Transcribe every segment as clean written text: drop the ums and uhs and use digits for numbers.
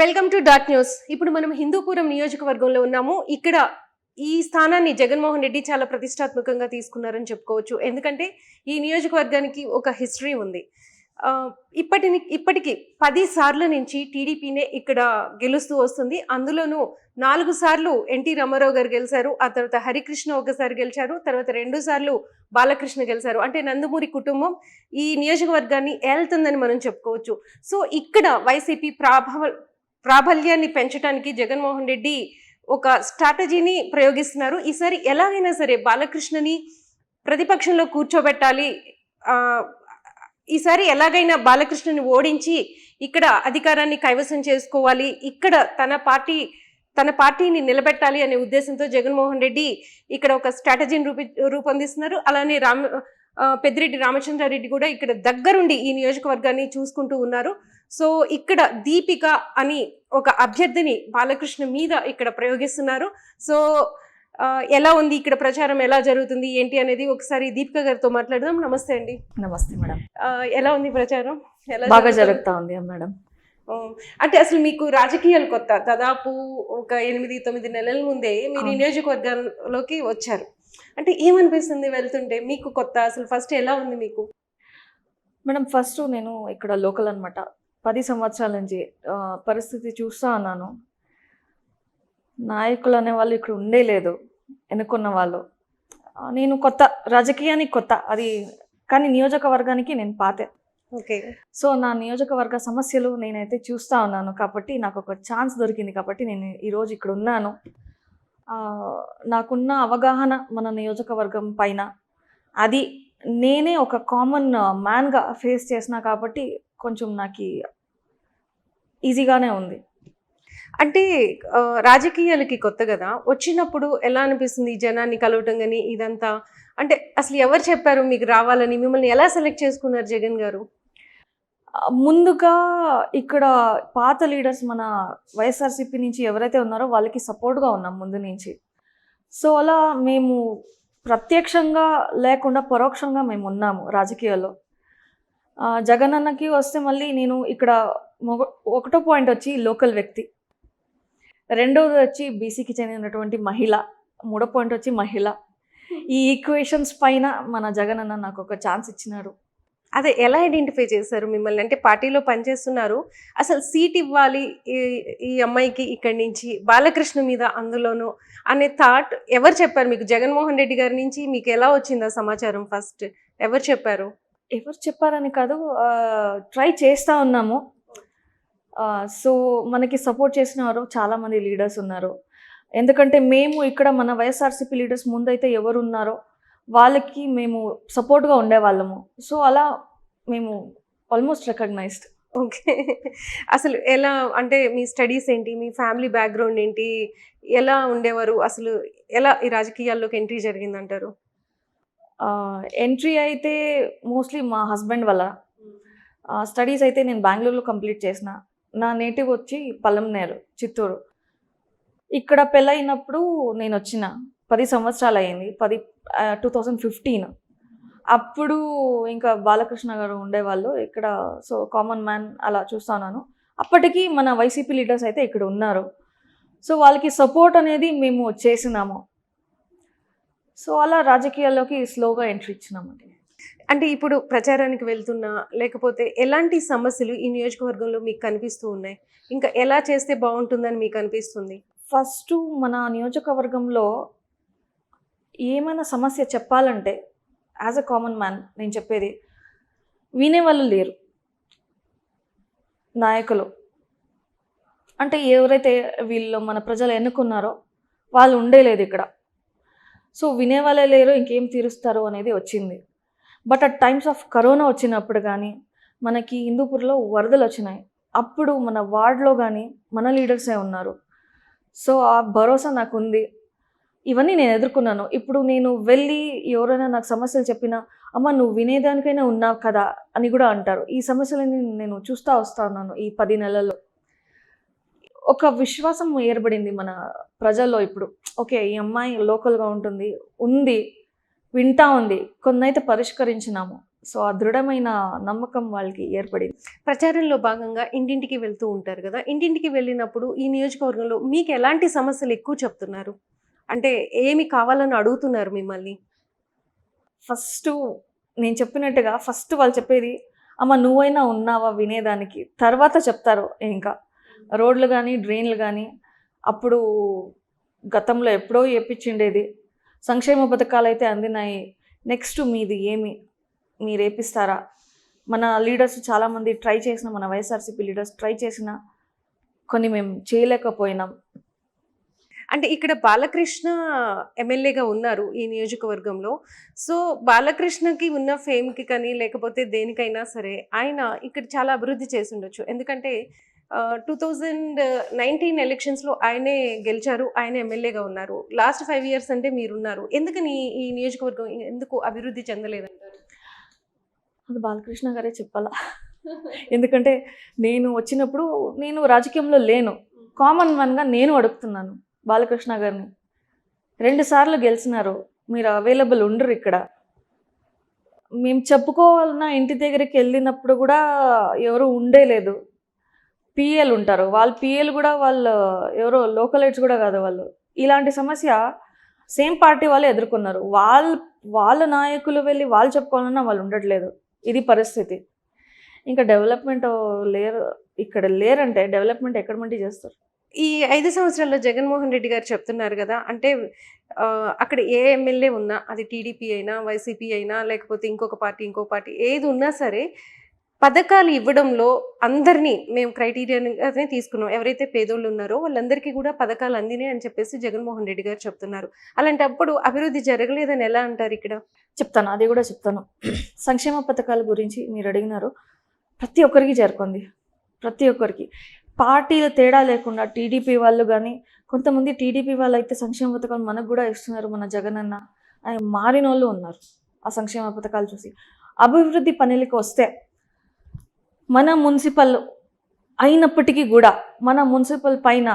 Welcome to dot news. ఇప్పుడు మనం హిందూపురం నియోజకవర్గంలో ఉన్నాము. ఇక్కడ ఈ స్థానాన్ని జగన్మోహన్ రెడ్డి చాలా ప్రతిష్టాత్మకంగా తీసుకున్నారని చెప్పుకోవచ్చు. ఎందుకంటే ఈ నియోజకవర్గానికి ఒక హిస్టరీ ఉంది. ఇప్పటికి 10 సార్ల నుంచి టీడీపీనే ఇక్కడ గెలుస్తూ వస్తుంది. అందులోనూ 4 సార్లు ఎన్టీ రామారావు గారు గెలిచారు. ఆ తర్వాత హరికృష్ణ ఒకసారి గెలిచారు. తర్వాత 2 సార్లు బాలకృష్ణ గెలిచారు. అంటే నందమూరి కుటుంబం ఈ నియోజకవర్గాన్ని ఏళ్తుందని మనం చెప్పుకోవచ్చు. సో ఇక్కడ వైసీపీ ప్రాబల్యాన్ని పెంచడానికి జగన్మోహన్ రెడ్డి ఒక స్ట్రాటజీని ప్రయోగిస్తున్నారు. ఈసారి ఎలాగైనా సరే బాలకృష్ణని ప్రతిపక్షంలో కూర్చోబెట్టాలి, ఈసారి ఎలాగైనా బాలకృష్ణని ఓడించి ఇక్కడ అధికారాన్ని కైవసం చేసుకోవాలి, ఇక్కడ తన పార్టీని నిలబెట్టాలి అనే ఉద్దేశంతో జగన్మోహన్ రెడ్డి ఇక్కడ ఒక స్ట్రాటజీని రూపొందిస్తున్నారు. అలానే పెద్దిరెడ్డి రామచంద్రారెడ్డి కూడా ఇక్కడ దగ్గరుండి ఈ నియోజకవర్గాన్ని చూసుకుంటూ ఉన్నారు. సో ఇక్కడ దీపిక అని ఒక అభ్యర్థిని బాలకృష్ణ మీద ఇక్కడ ప్రయోగిస్తున్నారు. సో ఎలా ఉంది ఇక్కడ ప్రచారం, ఎలా జరుగుతుంది ఏంటి అనేది ఒకసారి దీపిక గారితో మాట్లాడదాం. నమస్తే అండి. నమస్తే మేడం. ఎలా ఉంది ప్రచారం? బాగా జరుగుతా ఉంది మేడం. అంటే అసలు మీకు రాజకీయాలు కొత్త, దాదాపు ఒక 8-9 నెలల ముందే మీరు ఈ నియోజకవర్గంలోకి వచ్చారు. అంటే ఏమనిపిస్తుంది వెళ్తుంటే? మీకు కొత్త, అసలు ఫస్ట్ ఎలా ఉంది మీకు? మేడం ఫస్ట్ నేను ఇక్కడ లోకల్ అనమాట. 10 సంవత్సరాల నుంచి పరిస్థితి చూస్తూ ఉన్నాను. నాయకులు అనే వాళ్ళు ఇక్కడ ఉండే లేదు, ఎన్నుకున్న వాళ్ళు. నేను కొత్త, రాజకీయానికి కొత్త అది, కానీ నియోజకవర్గానికి నేను పాతే. ఓకే. సో నా నియోజకవర్గ సమస్యలు నేనైతే చూస్తూ ఉన్నాను కాబట్టి నాకు ఒక ఛాన్స్ దొరికింది కాబట్టి నేను ఈరోజు ఇక్కడ ఉన్నాను. నాకున్న అవగాహన మన నియోజకవర్గం పైన, అది నేనే ఒక కామన్ మ్యాన్గా ఫేస్ చేసిన కాబట్టి కొంచెం నాకు ఈజీగానే ఉంది. అంటే రాజకీయాలకి కొత్త కదా, వచ్చినప్పుడు ఎలా అనిపిస్తుంది జనాన్ని కలవటం కానీ ఇదంతా? అంటే అసలు ఎవరు చెప్పారు మీకు రావాలని? మిమ్మల్ని ఎలా సెలెక్ట్ చేసుకున్నారు జగన్ గారు? ముందుగా ఇక్కడ పాత లీడర్స్ మన వైఎస్ఆర్సీపీ నుంచి ఎవరైతే ఉన్నారో వాళ్ళకి సపోర్ట్గా ఉన్నాం ముందు నుంచి. సో అలా మేము ప్రత్యక్షంగా లేకుండా పరోక్షంగా మేము ఉన్నాము రాజకీయాల్లో. జగన్ అన్నకి వస్తే మళ్ళీ నేను ఇక్కడ ఒకటో పాయింట్ వచ్చి లోకల్ వ్యక్తి, రెండవది వచ్చి బీసీకి చెందినటువంటి మహిళ, మూడో పాయింట్ వచ్చి మహిళ. ఈ ఈక్వేషన్స్ పైన మన జగన్ అన్న నాకు ఒక ఛాన్స్ ఇచ్చినారు. అదే ఎలా ఐడెంటిఫై చేశారు మిమ్మల్ని? అంటే పార్టీలో పనిచేస్తున్నారు, అసలు సీట్ ఇవ్వాలి ఈ అమ్మాయికి ఇక్కడి నుంచి బాలకృష్ణ మీద అందులోనూ అనే థాట్ ఎవరు చెప్పారు మీకు? జగన్మోహన్ రెడ్డి గారి నుంచి మీకు ఎలా వచ్చింది ఆ సమాచారం? ఫస్ట్ ఎవరు చెప్పారు? ఎవరు చెప్పారని కాదు, ట్రై చేస్తూ ఉన్నాము. సో మనకి సపోర్ట్ చేసిన వారు చాలామంది లీడర్స్ ఉన్నారు. ఎందుకంటే మేము ఇక్కడ మన వైఎస్ఆర్సీపీ లీడర్స్ ముందైతే ఎవరు ఉన్నారో వాళ్ళకి మేము సపోర్ట్గా ఉండేవాళ్ళము. సో అలా మేము ఆల్మోస్ట్ రికగ్నైజ్డ్. ఓకే. అసలు ఎలా, అంటే మీ స్టడీస్ ఏంటి, మీ ఫ్యామిలీ బ్యాక్గ్రౌండ్ ఏంటి, ఎలా ఉండేవారు, అసలు ఎలా ఈ రాజకీయాల్లోకి ఎంట్రీ జరిగిందంటారు? ఎంట్రీ అయితే మోస్ట్లీ మా హస్బెండ్ వల్ల. స్టడీస్ అయితే నేను బెంగళూరులో కంప్లీట్ చేసిన. నా నేటివ్ వచ్చి పల్లంనేరు, చిత్తూరు. ఇక్కడ పెళ్ళైనప్పుడు నేను వచ్చిన 10 సంవత్సరాలు అయింది. 2015 అప్పుడు ఇంకా బాలకృష్ణ గారు ఉండేవాళ్ళు ఇక్కడ. సో కామన్ మ్యాన్ అలా చూస్తున్నాను. అప్పటికి మన వైసీపీ లీడర్స్ అయితే ఇక్కడ ఉన్నారు. సో వాళ్ళకి సపోర్ట్ అనేది మేము చేసినాము. సో అలా రాజకీయాల్లోకి స్లోగా ఎంట్రీ ఇచ్చినామండి. అంటే ఇప్పుడు ప్రచారానికి వెళ్తున్నా, లేకపోతే ఎలాంటి సమస్యలు ఈ నియోజకవర్గంలో మీకు కనిపిస్తూ ఉన్నాయి? ఇంకా ఎలా చేస్తే బాగుంటుందని మీకు అనిపిస్తుంది? ఫస్ట్ మన నియోజకవర్గంలో ఏమైనా సమస్య చెప్పాలంటే యాజ్ అ కామన్ మ్యాన్ నేను చెప్పేది, వినేవాళ్ళు లేరు నాయకులు. అంటే ఎవరైతే వీళ్ళు మన ప్రజలు ఎన్నుకున్నారో వాళ్ళు ఉండేలేదు ఇక్కడ. సో వినేవాళ్ళే లేరు, ఇంకేం తీరుస్తారు అనేది వచ్చింది. But at times of corona వచ్చినప్పుడు కానీ, మనకి హిందూపూర్లో వరదలు వచ్చినాయి, అప్పుడు మన వార్డ్లో కానీ మన లీడర్సే ఉన్నారు. సో ఆ భరోసా నాకు ఉంది. ఇవన్నీ నేను ఎదుర్కొన్నాను. ఇప్పుడు నేను వెళ్ళి ఎవరైనా నాకు సమస్యలు చెప్పినా, అమ్మ నువ్వు వినేదానికైనా ఉన్నావు కదా అని కూడా అంటారు. ఈ సమస్యలని నేను చూస్తూ వస్తూ ఉన్నాను. ఈ 10 నెలల్లో ఒక విశ్వాసం ఏర్పడింది మన ప్రజల్లో. ఇప్పుడు ఓకే, ఈ అమ్మాయి లోకల్గా ఉంది, వింటా ఉంది, కొన్నైతే పరిష్కరించినాము. సో ఆ దృఢమైన నమ్మకం వాళ్ళకి ఏర్పడింది. ప్రచారంలో భాగంగా ఇంటింటికి వెళ్తూ ఉంటారు కదా, ఇంటింటికి వెళ్ళినప్పుడు ఈ నియోజకవర్గంలో మీకు ఎలాంటి సమస్యలు ఎక్కువ చెప్తున్నారు? అంటే ఏమి కావాలని అడుగుతున్నారు మిమ్మల్ని? ఫస్ట్ నేను చెప్పినట్టుగా ఫస్ట్ వాళ్ళు చెప్పేది, అమ్మ నువ్వైనా ఉన్నావా వినేదానికి, తర్వాత చెప్తారు ఇంకా రోడ్లు కానీ డ్రైన్లు కానీ అప్పుడు గతంలో ఎప్పుడో ఏపించిండేది, సంక్షేమ పథకాలు అయితే అందినాయి, నెక్స్ట్ మీది ఏమి మీరు ఏపిస్తారా? మన లీడర్స్ చాలామంది ట్రై చేసిన, మన వైఎస్ఆర్సీపీ లీడర్స్ ట్రై చేసిన కొన్ని మేము చేయలేకపోయినాం. అంటే ఇక్కడ బాలకృష్ణ ఎమ్మెల్యేగా ఉన్నారు ఈ నియోజకవర్గంలో. సో బాలకృష్ణకి ఉన్న ఫేమ్కి కానీ లేకపోతే దేనికైనా సరే ఆయన ఇక్కడ చాలా అభివృద్ధి చేసి ఉండొచ్చు. ఎందుకంటే 2019 ఎలక్షన్స్లో ఆయనే గెలిచారు, ఆయన ఎమ్మెల్యేగా ఉన్నారు. లాస్ట్ 5 years అంటే మీరున్నారు. ఎందుకని ఈ నియోజకవర్గం ఎందుకు అభివృద్ధి చెందలేదంటారు? అది బాలకృష్ణ గారే చెప్పాలా, ఎందుకంటే నేను వచ్చినప్పుడు నేను రాజకీయంలో లేను, కామన్ మ్యాన్గా నేను అడుగుతున్నాను బాలకృష్ణ గారిని. 2 సార్లు గెలిచినారు, మీరు అవైలబుల్ ఉండరు ఇక్కడ. మేము చెప్పుకోవాలన్నా ఇంటి దగ్గరికి వెళ్ళినప్పుడు కూడా ఎవరు ఉండేలేదు. పిఏలు ఉంటారు, వాళ్ళ పిఏలు కూడా వాళ్ళు ఎవరో లోకలైట్స్ కూడా కాదు వాళ్ళు. ఇలాంటి సమస్య సేమ్ పార్టీ వాళ్ళే ఎదుర్కొన్నారు. వాళ్ళ నాయకులు వెళ్ళి వాళ్ళు చెప్పుకోవాలన్నా వాళ్ళు ఉండట్లేదు. ఇది పరిస్థితి. ఇంకా డెవలప్మెంట్ ఇక్కడ లేరంటే డెవలప్మెంట్ ఎక్కడ మంటి చేస్తారు? ఈ 5 సంవత్సరాల్లో జగన్మోహన్ రెడ్డి గారు చెప్తున్నారు కదా, అంటే అక్కడ ఏ ఎమ్మెల్యే ఉన్నా, అది టీడీపీ అయినా వైసీపీ అయినా లేకపోతే ఇంకో పార్టీ ఏది ఉన్నా సరే పథకాలు ఇవ్వడంలో అందరినీ మేము క్రైటీరియానే తీసుకున్నాం. ఎవరైతే పేదోళ్ళు ఉన్నారో వాళ్ళందరికీ కూడా పథకాలు అందినాయి అని చెప్పేసి జగన్మోహన్ రెడ్డి గారు చెప్తున్నారు. అలాంటప్పుడు అభివృద్ధి జరగలేదని ఎలా అంటారు ఇక్కడ? చెప్తాను, అది కూడా చెప్తాను. సంక్షేమ పథకాల గురించి మీరు అడిగినారు, ప్రతి ఒక్కరికి చేరుకుంది. ప్రతి ఒక్కరికి పార్టీల తేడా లేకుండా టీడీపీ వాళ్ళు కానీ, కొంతమంది టీడీపీ వాళ్ళు అయితే సంక్షేమ పథకాలు మనకు కూడా ఇస్తున్నారు, మన జగన్ అన్న ఆయన మారిన వాళ్ళు ఉన్నారు. ఆ సంక్షేమ పథకాలు చూసి అభివృద్ధి పనులకి వస్తే, మన మున్సిపల్ అయినప్పటికీ కూడా మన మున్సిపల్ పైన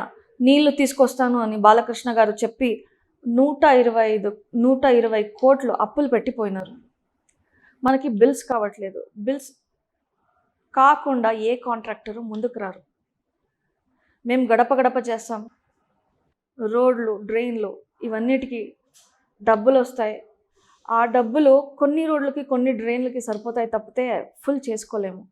నీళ్లు తీసుకొస్తాను అని బాలకృష్ణ గారు చెప్పి 120 కోట్లు అప్పులు పెట్టిపోయినారు. మనకి బిల్స్ కావట్లేదు. బిల్స్ కాకుండా ఏ కాంట్రాక్టరు ముందుకు రారు. మేము గడప గడప చేస్తాం, రోడ్లు డ్రైన్లు ఇవన్నిటికీ డబ్బులు వస్తాయి. ఆ డబ్బులు కొన్ని రోడ్లకి కొన్ని డ్రైన్లకి సరిపోతాయి తప్పితే ఫుల్ చేసుకోలేము.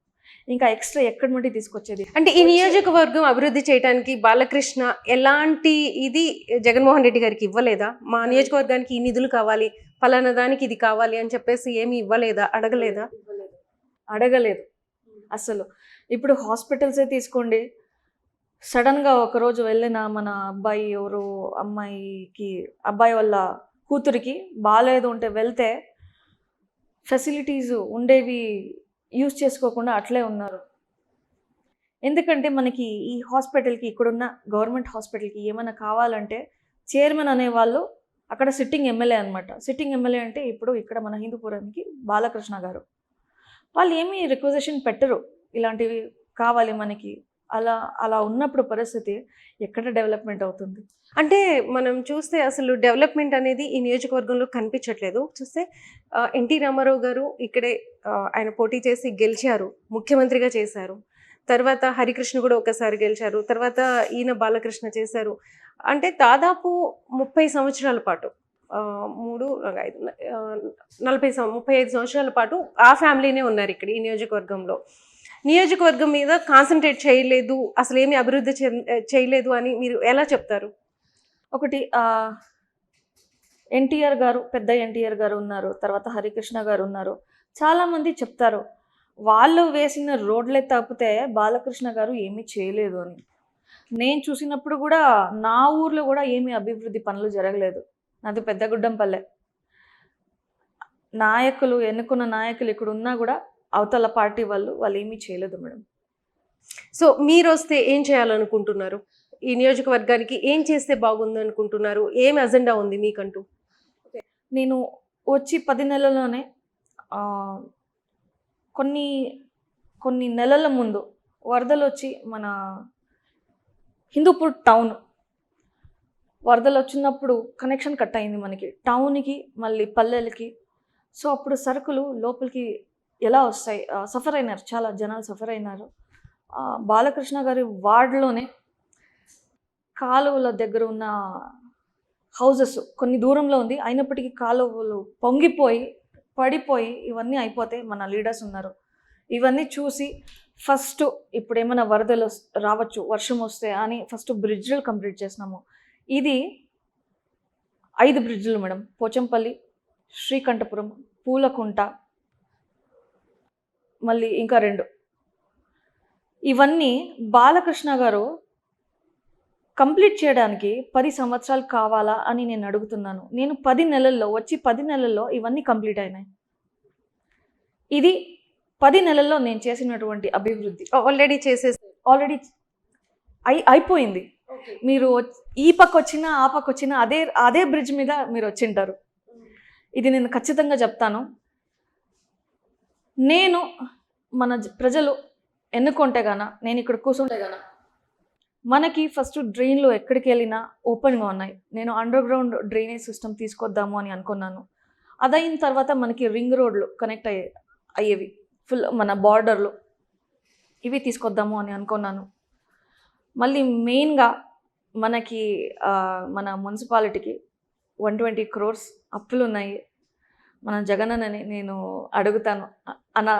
ఇంకా ఎక్స్ట్రా ఎక్కడి నుండి తీసుకొచ్చేది? అంటే ఈ నియోజకవర్గం అభివృద్ధి చేయడానికి బాలకృష్ణ ఎలాంటి ఇది జగన్మోహన్ రెడ్డి గారికి ఇవ్వలేదా? మా నియోజకవర్గానికి ఈ నిధులు కావాలి, ఫలానా దానికి ఇది కావాలి అని చెప్పేసి ఏమి ఇవ్వలేదా? అడగలేదా? అడగలేదు అసలు. ఇప్పుడు హాస్పిటల్సే తీసుకోండి, సడన్గా ఒకరోజు వెళ్ళిన మన అబ్బాయి వాళ్ళ కూతురికి బాగాలేదు ఉంటే వెళ్తే ఫెసిలిటీస్ ఉండేవి యూజ్ చేసుకోకుండా అట్లే ఉన్నారు. ఎందుకంటే మనకి ఈ హాస్పిటల్కి, ఇక్కడున్న గవర్నమెంట్ హాస్పిటల్కి ఏమైనా కావాలంటే చైర్మన్ అనేవాళ్ళు అక్కడ సిట్టింగ్ ఎమ్మెల్యే అనమాట. సిట్టింగ్ ఎమ్మెల్యే అంటే ఇప్పుడు ఇక్కడ మన హిందూపురానికి బాలకృష్ణ గారు. వాళ్ళు ఏమీ రిక్వెజిషన్ పెట్టరు, ఇలాంటివి కావాలి మనకి. అలా ఉన్నప్పుడు పరిస్థితి ఎక్కడ డెవలప్మెంట్ అవుతుంది? అంటే మనం చూస్తే అసలు డెవలప్మెంట్ అనేది ఈ నియోజకవర్గంలో కనిపించట్లేదు. చూస్తే ఎన్టీ రామారావు గారు ఇక్కడే ఆయన పోటీ చేసి గెలిచారు, ముఖ్యమంత్రిగా చేశారు. తర్వాత హరికృష్ణ కూడా ఒకసారి గెలిచారు. తర్వాత ఈయన బాలకృష్ణ చేశారు. అంటే దాదాపు 30 సంవత్సరాల పాటు 35 సంవత్సరాల పాటు ఆ ఫ్యామిలీనే ఉన్నారు ఇక్కడ ఈ నియోజకవర్గం మీద కాన్సన్ట్రేట్ చేయలేదు, అసలు ఏమి అభివృద్ధి చేయలేదు అని మీరు ఎలా చెప్తారు? ఒకటి ఎన్టీఆర్ గారు, పెద్ద ఎన్టీఆర్ గారు ఉన్నారు, తర్వాత హరికృష్ణ గారు ఉన్నారు. చాలామంది చెప్తారు వాళ్ళు వేసిన రోడ్లే తప్పితే బాలకృష్ణ గారు ఏమీ చేయలేదు అని. నేను చూసినప్పుడు కూడా నా ఊర్లో కూడా ఏమీ అభివృద్ధి పనులు జరగలేదు. నాది పెద్దగుడ్డంపల్లె. ఎన్నుకున్న నాయకులు ఇక్కడ ఉన్నా కూడా అవతల పార్టీ వాళ్ళు ఏమీ చేయలేదు మేడం. సో మీరు వస్తే ఏం చేయాలనుకుంటున్నారు? ఈ నియోజకవర్గానికి ఏం చేస్తే బాగుంది అనుకుంటున్నారు? ఏం అజెండా ఉంది మీకంటూ? నేను వచ్చి 10 నెలల్లోనే కొన్ని నెలల ముందు వరదలు వచ్చి మన హిందూపూర్ టౌన్ వరదలు వచ్చినప్పుడు కనెక్షన్ కట్ అయింది మనకి టౌన్కి, మళ్ళీ పల్లెలకి. సో అప్పుడు సరుకులు లోపలికి ఎలా వస్తాయి? సఫర్ అయినారు, చాలా జనాలు సఫర్ అయినారు. బాలకృష్ణ గారి వార్డులోనే కాలువల దగ్గర ఉన్న హౌజెస్ కొన్ని దూరంలో ఉంది, అయినప్పటికీ కాలువలు పొంగిపోయి పడిపోయి ఇవన్నీ అయిపోతే మన లీడర్స్ ఉన్నారు. ఇవన్నీ చూసి ఫస్ట్ ఇప్పుడు ఏమైనా వరదలు రావచ్చు, వర్షం వస్తే అని ఫస్ట్ బ్రిడ్జ్లు కంప్లీట్ చేసినాము. ఇది 5 బ్రిడ్జ్లు మేడం. పోచంపల్లి, శ్రీకంఠపురం, పూలకుంట, మళ్ళీ ఇంకా 2. ఇవన్నీ బాలకృష్ణ గారు కంప్లీట్ చేయడానికి 10 సంవత్సరాలు కావాలా అని నేను అడుగుతున్నాను. నేను 10 నెలల్లో ఇవన్నీ కంప్లీట్ అయినాయి. ఇది 10 నెలల్లో నేను చేసినటువంటి అభివృద్ధి. ఆల్రెడీ అయిపోయింది. మీరు ఈ పక్క వచ్చినా ఆ పక్క వచ్చినా అదే బ్రిడ్జ్ మీద మీరు వచ్చింటారు. ఇది నేను ఖచ్చితంగా చెప్తాను. నేను మన ప్రజలు ఎన్నుకుంటే గాన, నేను ఇక్కడ కూర్చుంటే గాన, మనకి ఫస్ట్ డ్రైన్లు ఎక్కడికి వెళ్ళినా ఓపెన్గా ఉన్నాయి. నేను అండర్ గ్రౌండ్ డ్రైనేజ్ సిస్టమ్ తీసుకొద్దాము అని అనుకున్నాను. అదైన తర్వాత మనకి రింగ్ రోడ్లు కనెక్ట్ అయ్యేవి ఫుల్ మన బార్డర్లు, ఇవి తీసుకొద్దాము అని అనుకున్నాను. మళ్ళీ మెయిన్గా మనకి మన మున్సిపాలిటీకి 120 crores అప్పులు ఉన్నాయి. మన జగన్ అన్నని నేను అడుగుతాను, అన్న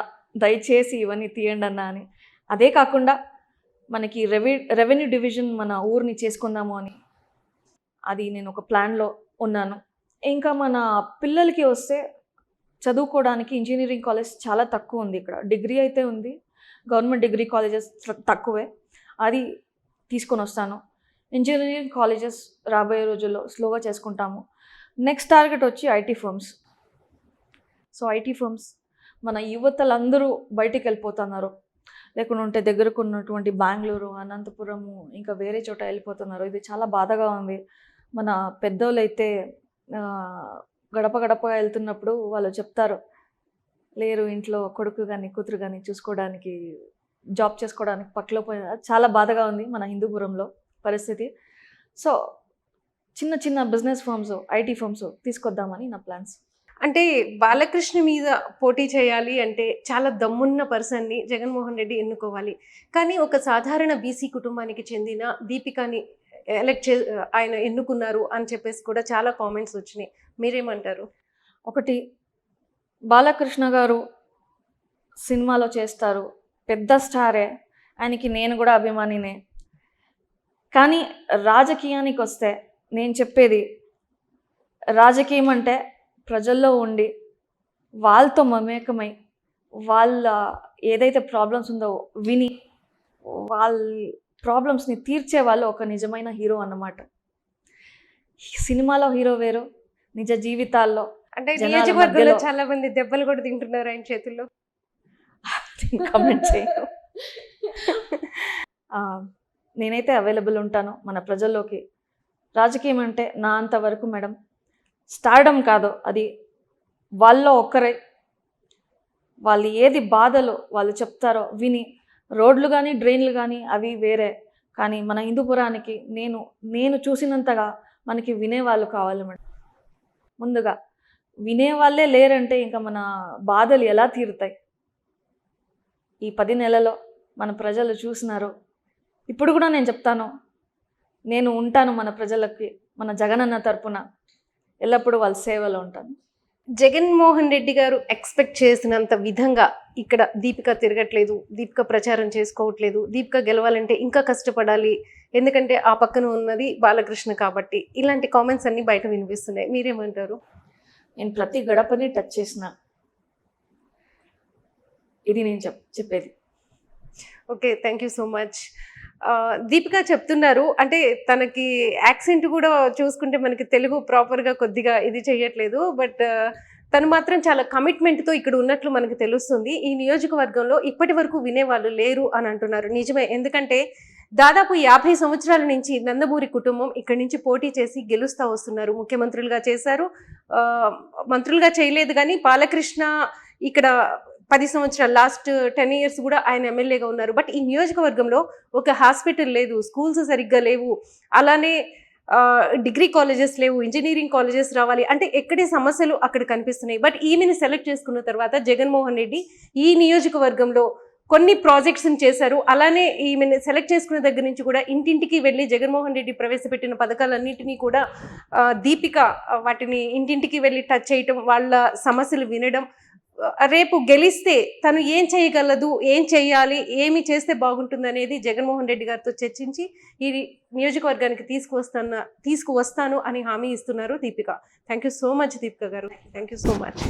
దయచేసి ఇవన్నీ తీయండి అన్న అని. అదే కాకుండా మనకి రెవెన్యూ డివిజన్ మన ఊరిని చేసుకుందాము అని, అది నేను ఒక ప్లాన్లో ఉన్నాను. ఇంకా మన పిల్లలకి వస్తే చదువుకోవడానికి ఇంజనీరింగ్ కాలేజ్ చాలా తక్కువ ఉంది ఇక్కడ. డిగ్రీ అయితే ఉంది, గవర్నమెంట్ డిగ్రీ కాలేజెస్ తక్కువే, అది తీసుకొని వస్తాను. ఇంజనీరింగ్ కాలేజెస్ రాబోయే రోజుల్లో స్లోగా చేసుకుంటాము. నెక్స్ట్ టార్గెట్ వచ్చి IT firms. So IT firms మన యువతలందరూ బయటికి వెళ్ళిపోతున్నారు, లేకుండా ఉంటే దగ్గరకు ఉన్నటువంటి బెంగళూరు, అనంతపురము, ఇంకా వేరే చోట వెళ్ళిపోతున్నారు. ఇది చాలా బాధగా ఉంది. మన పెద్దోళ్ళు అయితే గడప గడపగా వెళ్తున్నప్పుడు వాళ్ళు చెప్తారు, లేరు ఇంట్లో కొడుకు కానీ కూతురు కానీ చూసుకోవడానికి, జాబ్ చేసుకోవడానికి పక్కలో పోయిన. చాలా బాధగా ఉంది మన హిందూపురంలో పరిస్థితి. సో చిన్న చిన్న బిజినెస్ ఫర్మ్స్, ఐటీ ఫర్మ్స్ తీసుకొద్దామని నా ప్లాన్స్. అంటే బాలకృష్ణ మీద పోటీ చేయాలి అంటే చాలా దమ్మున్న పర్సన్ని జగన్మోహన్ రెడ్డి ఎన్నుకోవాలి. కానీ ఒక సాధారణ బీసీ కుటుంబానికి చెందిన దీపికాని ఆయన ఎన్నుకున్నారు అని చెప్పేసి కూడా చాలా కామెంట్స్ వచ్చినాయి. మీరేమంటారు? ఒకటి, బాలకృష్ణ గారు సినిమాలో చేస్తారు, పెద్ద స్టారే, ఆయనకి నేను కూడా అభిమానినే. కానీ రాజకీయానికి వస్తే నేను చెప్పేది, రాజకీయం అంటే ప్రజల్లో ఉండి వాళ్ళతో మమేకమై వాళ్ళ ఏదైతే ప్రాబ్లమ్స్ ఉందో విని వాళ్ళ ప్రాబ్లమ్స్ని తీర్చే వాళ్ళు ఒక నిజమైన హీరో అన్నమాట. సినిమాలో హీరో వేరు, నిజ జీవితాల్లో అంటే నియోజకవర్గంలో చాలా మంది దెబ్బలు కూడా తింటున్నారు ఆయన చేతుల్లో. కామెంట్ చేయను. నేనైతే అవైలబుల్ ఉంటాను మన ప్రజల్లోకి. రాజకీయం అంటే నా అంతవరకు మేడం స్టార్డమ్ కాదు, అది వాళ్ళలో ఒక్కరే వాళ్ళు ఏది బాధలు వాళ్ళు చెప్తారో విని, రోడ్లు కానీ డ్రైన్లు కానీ అవి వేరే, కానీ మన హిందూపురానికి నేను చూసినంతగా మనకి వినేవాళ్ళు కావాలి మేడం. ముందుగా వినేవాళ్ళే లేరంటే ఇంకా మన బాధలు ఎలా తీరుతాయి? ఈ 10 నెలలో మన ప్రజలు చూసినారు. ఇప్పుడు కూడా నేను చెప్తాను, నేను ఉంటాను మన ప్రజలకి, మన జగనన్న తరపున ఎల్లప్పుడూ వాళ్ళ సేవలో ఉంటాను. జగన్మోహన్ రెడ్డి గారు ఎక్స్పెక్ట్ చేసినంత విధంగా ఇక్కడ దీపిక తిరగట్లేదు, దీపిక ప్రచారం చేసుకోవట్లేదు, దీపిక గెలవాలంటే ఇంకా కష్టపడాలి, ఎందుకంటే ఆ పక్కన ఉన్నది బాలకృష్ణ కాబట్టి, ఇలాంటి కామెంట్స్ అన్ని బయట వినిపిస్తున్నాయి. మీరేమంటారు? నేను ప్రతి గడపని టచ్ చేసిన, ఇది నేను చెప్పేది. Okay, thank you so much. Deepika చెప్తున్నారు, అంటే తనకి యాక్సెంట్ కూడా చూసుకుంటే మనకి తెలుగు ప్రాపర్గా కొద్దిగా ఇది చేయట్లేదు, బట్ తను మాత్రం చాలా కమిట్మెంట్తో ఇక్కడ ఉన్నట్లు మనకు తెలుస్తుంది. ఈ నియోజకవర్గంలో ఇప్పటి వరకు వినేవాళ్ళు లేరు అని అంటున్నారు. నిజమే, ఎందుకంటే దాదాపు 50 సంవత్సరాల నుంచి నందమూరి కుటుంబం ఇక్కడి నుంచి పోటీ చేసి గెలుస్తూ వస్తున్నారు. ముఖ్యమంత్రులుగా చేశారు, మంత్రులుగా చేయలేదు, కానీ బాలకృష్ణ ఇక్కడ 10 సంవత్సరాలు, లాస్ట్ 10 years కూడా ఆయన ఎమ్మెల్యేగా ఉన్నారు. బట్ ఈ నియోజకవర్గంలో ఒక హాస్పిటల్ లేదు, స్కూల్స్ సరిగ్గా లేవు, అలానే డిగ్రీ కాలేజెస్ లేవు, ఇంజనీరింగ్ కాలేజెస్ రావాలి అంటే ఎక్కడే సమస్యలు అక్కడ కనిపిస్తున్నాయి. బట్ ఈమెని సెలెక్ట్ చేసుకున్న తర్వాత జగన్మోహన్ రెడ్డి ఈ నియోజకవర్గంలో కొన్ని ప్రాజెక్ట్స్ని చేశారు. అలానే ఈమెను సెలెక్ట్ చేసుకున్న దగ్గర నుంచి కూడా ఇంటింటికి వెళ్ళి జగన్మోహన్ రెడ్డి ప్రవేశపెట్టిన పథకాలన్నింటినీ కూడా దీపిక వాటిని ఇంటింటికి వెళ్ళి టచ్ చేయటం, వాళ్ళ సమస్యలు వినడం, రేపు గెలిస్తే తను ఏం చేయగలదు, ఏం చేయాలి, ఏమి చేస్తే బాగుంటుంది అనేది జగన్మోహన్ రెడ్డి గారితో చర్చించి ఈ నియోజకవర్గానికి తీసుకువస్తాను అని హామీ ఇస్తున్నారు Deepika. Thank you so much Deepika గారు, థ్యాంక్ యూ సో మచ్.